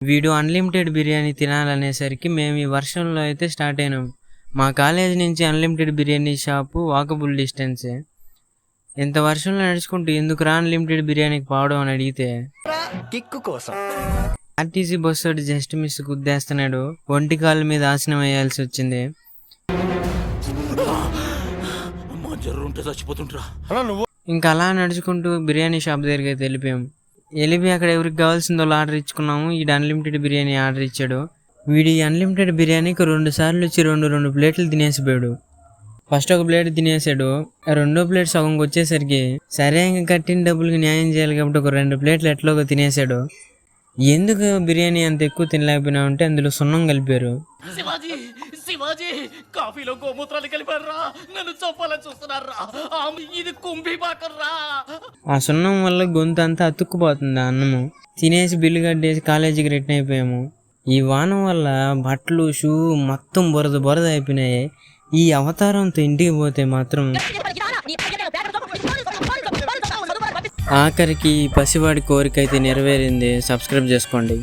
వీడు అన్లిమిటెడ్ బిర్యానీ తినాలనేసరికి మేము ఈ వర్షంలో అయితే స్టార్ట్ అయినాం. మా కాలేజ్ నుంచి అన్లిమిటెడ్ బిర్యానీ షాపు వాకబుల్ డిస్టెన్సే. ఇంత వర్షంలో నడుచుకుంటూ ఎందుకు అన్లిమిటెడ్ బిర్యానీకి పోవడం అని అడిగితే ఆర్టీసీ బస్సు జస్ట్ మిస్ గుద్దేస్తున్నాడు. ఒంటి కాళ్ళ మీద ఆసనం వేయాల్సి వచ్చింది. ఇంకా అలా నడుచుకుంటూ బిర్యానీ షాప్ దగ్గరికి అయితే వెళ్ళిపోయాం. అక్కడ ఎవరికి కావాల్సిందో ఆర్డర్ ఇచ్చుకున్నాము. వీడు అన్లిమిటెడ్ బిర్యానీ ఆర్డర్ ఇచ్చాడు. వీడి అన్లిమిటెడ్ బిర్యానీకి 2 సార్లు వచ్చి 2 ప్లేట్లు తినేసిపోయాడు. ఫస్ట్ ఒక ప్లేట్ తినేసాడు. రెండో ప్లేట్ సగంకి వచ్చేసరికి సరే ఇంకా కట్టిన డబ్బులకి న్యాయం చేయాలి కాబట్టి ఒక 2 ప్లేట్లు ఎట్లాగో తినేసాడు. ఎందుకు బిర్యానీ అంత ఎక్కువ తినలేకపోయినా ఉంటే అందులో సున్నం కలిపారు. కాఫీలో గోమూత్రాలు కలిపారా, నన్ను చంపాలని చూస్తున్నారా, ఇది కుంభిపాకర్రా. ఆ సున్నం వల్ల గొంతు అంతా అతుక్కుపోతుంది. అన్నము తినేసి బిల్లు కట్టేసి కాలేజీకి రిటర్న్ అయిపోయాము. ఈ వానం వల్ల బట్టలు షూ మొత్తం బురద అయిపోయినాయి. ఈ అవతారంతో ఇంటికి పోతే మాత్రం ఆఖరికి పసివాడి కోరిక అయితే నెరవేరింది. సబ్స్క్రైబ్ చేసుకోండి.